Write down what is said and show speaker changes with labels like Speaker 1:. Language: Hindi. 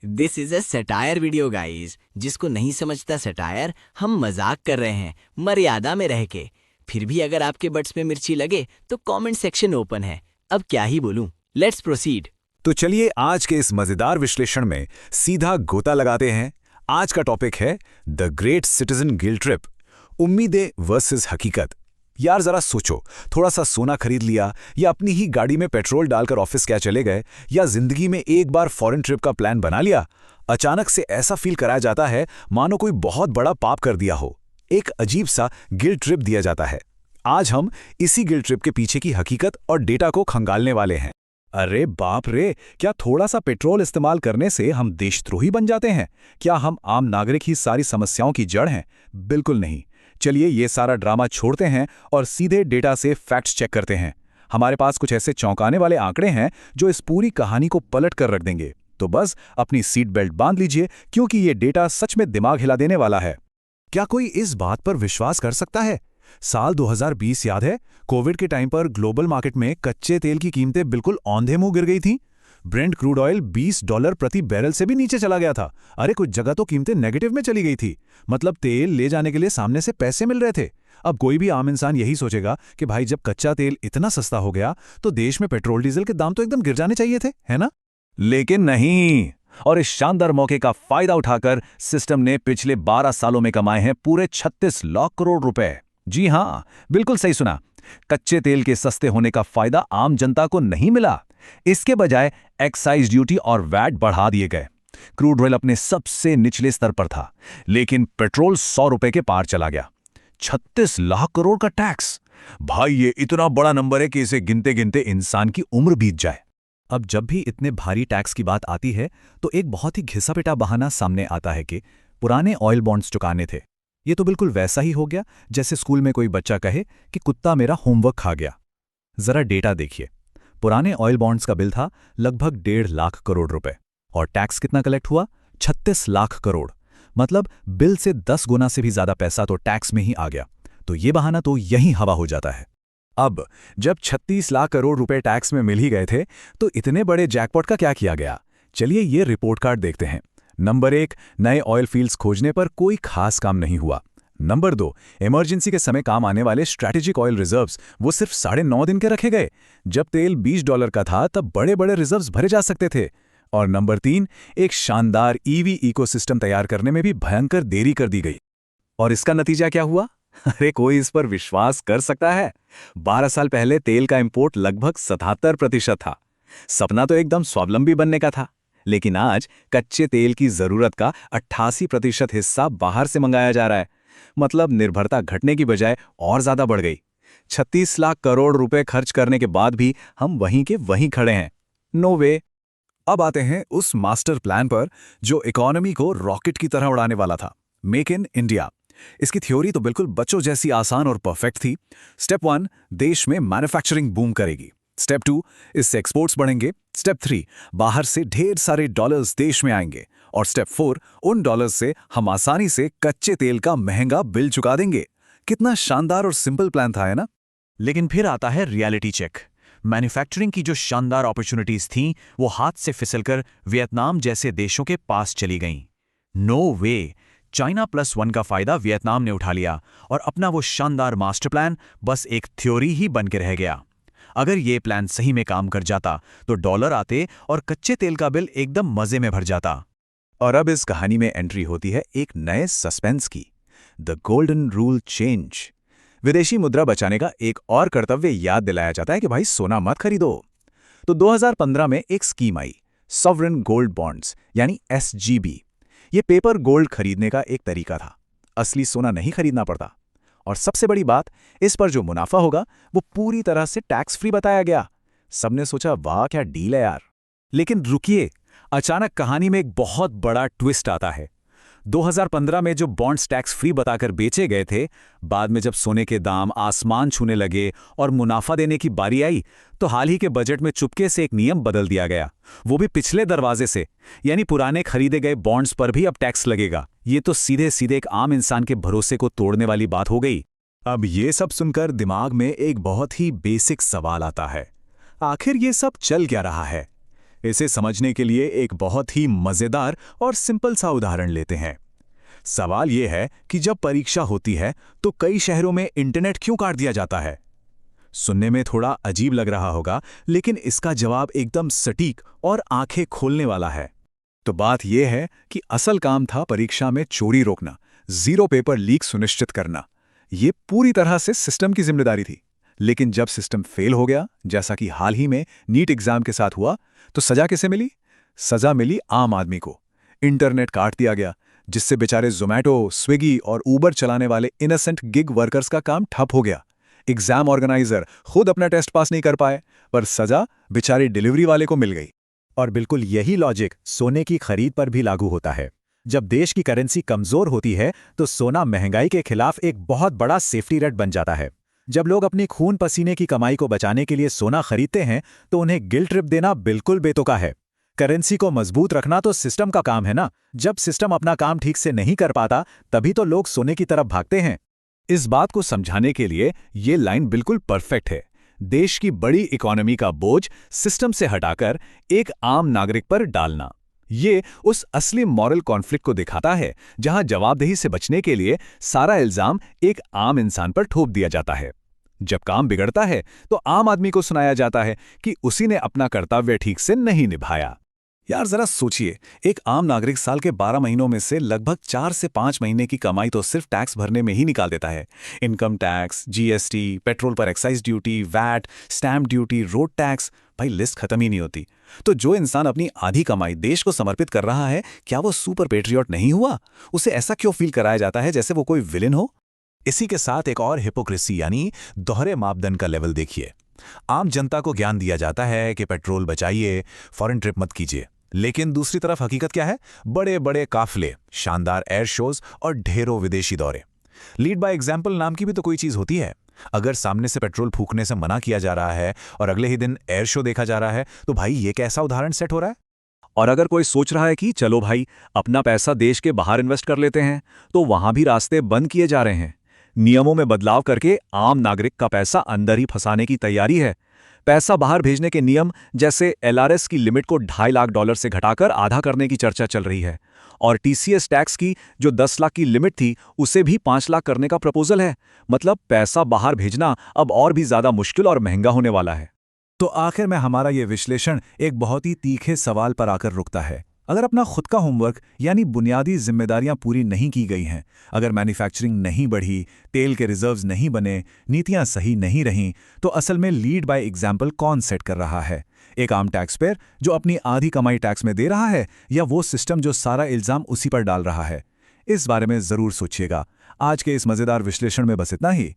Speaker 1: This is a satire video guys. जिसको नहीं समझता सटायर, हम मजाक कर रहे हैं मर्यादा में रह के। फिर भी अगर आपके बट्स में मिर्ची लगे तो कमेंट सेक्शन ओपन है। अब क्या ही बोलूं, लेट्स प्रोसीड।
Speaker 2: तो चलिए आज के इस मजेदार विश्लेषण में सीधा गोता लगाते हैं। आज का टॉपिक है the great citizen guilt trip, उम्मीदें वर्सेस हकीकत। यार जरा सोचो, थोड़ा सा सोना खरीद लिया या अपनी ही गाड़ी में पेट्रोल डालकर ऑफिस क्या चले गए या जिंदगी में एक बार फॉरेन ट्रिप का प्लान बना लिया। अचानक से ऐसा फील कराया जाता है मानो कोई बहुत बड़ा पाप कर दिया हो। एक अजीब सा गिल्ट ट्रिप दिया जाता है। आज हम इसी गिल्ट ट्रिप के पीछे की हकीकत और डेटा को खंगालने वाले हैं। अरे बाप रे, क्या थोड़ा सा पेट्रोल इस्तेमाल करने से हम देशद्रोही बन जाते हैं? क्या हम आम नागरिक ही सारी समस्याओं की जड़ हैं? बिल्कुल नहीं। चलिए ये सारा ड्रामा छोड़ते हैं और सीधे डेटा से फैक्ट्स चेक करते हैं। हमारे पास कुछ ऐसे चौंकाने वाले आंकड़े हैं जो इस पूरी कहानी को पलट कर रख देंगे। तो बस अपनी सीट बेल्ट बांध लीजिए, क्योंकि ये डेटा सच में दिमाग हिला देने वाला है। क्या कोई इस बात पर विश्वास कर सकता है? साल 2020 याद है? कोविड के टाइम पर ग्लोबल मार्केट में कच्चे तेल की कीमतें बिल्कुल औंधे मुंह गिर गई थीं। ब्रेंट क्रूड ऑयल $20 प्रति बैरल से भी नीचे चला गया था। अरे कुछ जगह तो कीमतें नेगेटिव में चली गई थी। मतलब तेल ले जाने के लिए सामने से पैसे मिल रहे थे। अब कोई भी आम इंसान यही सोचेगा कि भाई जब कच्चा तेल इतना सस्ता हो गया तो देश में पेट्रोल डीजल के दाम तो एकदम गिर जाने चाहिए थे, है ना? लेकिन नहीं। और इस शानदार मौके का फायदा उठाकर सिस्टम ने पिछले 12 सालों में कमाए हैं पूरे 36 लाख करोड़ रुपए। जी हां, बिल्कुल सही सुना। कच्चे तेल के सस्ते होने का फायदा आम जनता को नहीं मिला। इसके बजाय एक्साइज ड्यूटी और वैट बढ़ा दिए गए। क्रूड ऑयल अपने सबसे निचले स्तर पर था, लेकिन पेट्रोल ₹100 के पार चला गया। 36 लाख करोड़ का टैक्स! भाई ये इतना बड़ा नंबर है कि इसे गिनते गिनते इंसान की उम्र बीत जाए। अब जब भी इतने भारी टैक्स की बात आती है तो एक बहुत ही घिसा-पिटा बहाना सामने आता है कि पुराने ऑयल बॉन्ड्स चुकाने थे। ये तो बिल्कुल वैसा ही हो गया जैसे स्कूल में कोई बच्चा कहे कि कुत्ता मेरा होमवर्क खा गया। जरा डेटा देखिए। पुराने ऑयल बॉन्ड्स का बिल था लगभग 1.5 लाख करोड़ रुपए और टैक्स कितना कलेक्ट हुआ? 36 लाख करोड़। मतलब बिल से 10 गुना से भी ज्यादा पैसा तो टैक्स में ही आ गया। तो ये बहाना तो यहीं हवा हो जाता है। अब जब 36 लाख करोड़ रुपए टैक्स में मिल ही गए थे तो इतने बड़े जैकपॉट का क्या किया गया? चलिए ये रिपोर्ट कार्ड देखते हैं। नंबर 1, नए ऑयल फील्ड्स खोजने पर कोई खास काम नहीं हुआ। नंबर 2, इमरजेंसी के समय काम आने वाले स्ट्रैटेजिक ऑयल रिजर्व्स वो सिर्फ 9.5 दिन के रखे गए। जब तेल $20 का था तब बड़े बड़े रिजर्व्स भरे जा सकते थे। और नंबर 3, एक शानदार ईवी इकोसिस्टम तैयार करने में भी भयंकर देरी कर दी गई। और इसका नतीजा क्या हुआ? अरे कोई इस पर विश्वास कर सकता है? 12 साल पहले तेल का इंपोर्ट लगभग 77% था। सपना तो एकदम स्वावलंबी बनने का था। लेकिन आज कच्चे तेल की जरूरत का 88% हिस्सा बाहर से मंगाया जा रहा है। मतलब निर्भरता घटने की बजाय और ज्यादा बढ़ गई। 36 लाख करोड़ रुपए खर्च करने के बाद भी हम वहीं के वहीं खड़े हैं। नो वे। अब आते हैं उस मास्टर प्लान पर जो इकोनॉमी को रॉकेट की तरह उड़ाने वाला था, मेक इन इंडिया। इसकी थ्योरी तो बिल्कुल बच्चों जैसी आसान और परफेक्ट थी। स्टेप 1, देश में मैन्युफैक्चरिंग बूम करेगी। स्टेप 2, इससे एक्सपोर्ट्स बढ़ेंगे। स्टेप 3, बाहर से ढेर सारे डॉलर्स देश में आएंगे। और स्टेप 4, उन डॉलर्स से हम आसानी से कच्चे तेल का महंगा बिल चुका देंगे। कितना शानदार और सिंपल प्लान था, है ना?
Speaker 3: लेकिन फिर आता है रियलिटी चेक। मैन्युफैक्चरिंग की जो शानदार अपॉर्चुनिटीज थीं वो हाथ से फिसलकर वियतनाम जैसे देशों के पास चली गईं। नो वे। चाइना +1 का फायदा वियतनाम ने उठा लिया और अपना वो शानदार मास्टर प्लान बस एक थ्योरी ही बन के रह गया। अगर ये प्लान सही में काम कर जाता तो डॉलर आते और कच्चे तेल का बिल एकदम मजे में भर जाता।
Speaker 2: और अब इस कहानी में एंट्री होती है एक नए सस्पेंस की, द गोल्डन रूल चेंज। विदेशी मुद्रा बचाने का एक और कर्तव्य याद दिलाया जाता है कि भाई सोना मत खरीदो। तो 2015 में एक स्कीम आई, सॉवरेन गोल्ड बॉन्ड्स यानी SGB। ये पेपर गोल्ड खरीदने का एक तरीका था। असली सोना नहीं खरीदना पड़ता। और सबसे बड़ी बात, इस पर जो मुनाफा होगा वो पूरी तरह से टैक्स फ्री बताया गया। सबने सोचा वाह क्या डील है यार। लेकिन रुकिए, अचानक कहानी में एक बहुत बड़ा ट्विस्ट आता है। 2015 में जो बॉन्ड्स टैक्स फ्री बताकर बेचे गए थे, बाद में जब सोने के दाम आसमान छूने लगे और मुनाफा देने की बारी आई तो हाल ही के बजट में चुपके से एक नियम बदल दिया गया, वो भी पिछले दरवाजे से। यानी पुराने खरीदे गए बॉन्ड्स पर भी अब टैक्स लगेगा। ये तो सीधे सीधे एक आम इंसान के भरोसे को तोड़ने वाली बात हो गई। अब ये सब सुनकर दिमाग में एक बहुत ही बेसिक सवाल आता है, आखिर ये सब चल क्या रहा है? इसे समझने के लिए एक बहुत ही मजेदार और सिंपल सा उदाहरण लेते हैं। सवाल यह है कि जब परीक्षा होती है तो कई शहरों में इंटरनेट क्यों काट दिया जाता है? सुनने में थोड़ा अजीब लग रहा होगा, लेकिन इसका जवाब एकदम सटीक और आंखें खोलने वाला है। तो बात यह है कि असल काम था परीक्षा में चोरी रोकना, जीरो पेपर लीक सुनिश्चित करना। ये पूरी तरह से सिस्टम की जिम्मेदारी थी। लेकिन जब सिस्टम फेल हो गया, जैसा कि हाल ही में नीट एग्जाम के साथ हुआ, तो सजा किसे मिली? सजा मिली आम आदमी को। इंटरनेट काट दिया गया, जिससे बेचारे ज़ोमैटो, स्विगी और ऊबर चलाने वाले इनोसेंट गिग वर्कर्स का काम ठप हो गया। एग्जाम ऑर्गेनाइजर खुद अपना टेस्ट पास नहीं कर पाए, पर सजा बेचारे डिलीवरी वाले को मिल गई।
Speaker 4: और बिल्कुल यही लॉजिक सोने की खरीद पर भी लागू होता है। जब देश की करेंसी कमजोर होती है तो सोना महंगाई के खिलाफ एक बहुत बड़ा सेफ्टी नेट बन जाता है। जब लोग अपनी खून पसीने की कमाई को बचाने के लिए सोना खरीदते हैं तो उन्हें गिल्ट ट्रिप देना बिल्कुल बेतुका है। करेंसी को मजबूत रखना तो सिस्टम का काम है ना। जब सिस्टम अपना काम ठीक से नहीं कर पाता, तभी तो लोग सोने की तरफ भागते हैं।
Speaker 2: इस बात को समझाने के लिए ये लाइन बिल्कुल परफेक्ट है। देश की बड़ी इकोनॉमी का बोझ सिस्टम से हटाकर एक आम नागरिक पर डालना, ये उस असली मॉरल कॉन्फ्लिक्ट को दिखाता है जहां जवाबदेही से बचने के लिए सारा इल्जाम एक आम इंसान पर थोप दिया जाता है। जब काम बिगड़ता है तो आम आदमी को सुनाया जाता है कि उसी ने अपना कर्तव्य ठीक से नहीं निभाया। यार जरा सोचिए, एक आम नागरिक साल के 12 महीनों में से लगभग 4 से 5 महीने की कमाई तो सिर्फ टैक्स भरने में ही निकाल देता है। इनकम टैक्स, जीएसटी, पेट्रोल पर excise duty, VAT, stamp duty, road tax, भाई लिस्ट खत्म ही नहीं होती। तो जो इंसान अपनी आधी कमाई देश को समर्पित कर रहा है, क्या वो सुपर पेट्रियट नहीं हुआ? उसे ऐसा क्यों फील कराया जाता है जैसे वो कोई विलेन हो? इसी के साथ एक और हिपोक्रेसी यानी दोहरे मापदंड का लेवल देखिए। आम जनता को ज्ञान दिया जाता है कि पेट्रोल बचाइए, फॉरेन ट्रिप मत कीजिए, लेकिन दूसरी तरफ हकीकत क्या है? बड़े बड़े काफले, शानदार एयर शोज और ढेरों विदेशी दौरे। लीड बाय एग्जाम्पल नाम की भी तो कोई चीज होती है। अगर सामने से पेट्रोल फूकने से मना किया जा रहा है और अगले ही दिन एयर शो देखा जा रहा है, तो भाई ये कैसा उदाहरण सेट हो रहा है?
Speaker 3: और अगर कोई सोच रहा है कि चलो भाई अपना पैसा देश के बाहर इन्वेस्ट कर लेते हैं, तो वहां भी रास्ते बंद किए जा रहे हैं। नियमों में बदलाव करके आम नागरिक का पैसा अंदर ही फंसाने की तैयारी है। पैसा बाहर भेजने के नियम, जैसे एलआरएस की लिमिट को $2.5 लाख से घटाकर आधा करने की चर्चा चल रही है, और टीसीएस टैक्स की जो 10 लाख की लिमिट थी उसे भी 5 लाख करने का प्रपोजल है। मतलब पैसा बाहर भेजना अब और भी ज्यादा मुश्किल और महंगा होने वाला है।
Speaker 2: तो आखिर में हमारा ये विश्लेषण एक बहुत ही तीखे सवाल पर आकर रुकता है। अगर अपना खुद का होमवर्क यानी बुनियादी जिम्मेदारियां पूरी नहीं की गई हैं, अगर मैन्युफैक्चरिंग नहीं बढ़ी, तेल के रिजर्व्स नहीं बने, नीतियां सही नहीं रहीं, तो असल में लीड बाय एग्जाम्पल कौन सेट कर रहा है? एक आम टैक्स पेयर जो अपनी आधी कमाई टैक्स में दे रहा है, या वो सिस्टम जो सारा इल्जाम उसी पर डाल रहा है? इस बारे में जरूर सोचिएगा। आज के इस मजेदार विश्लेषण में बस इतना ही।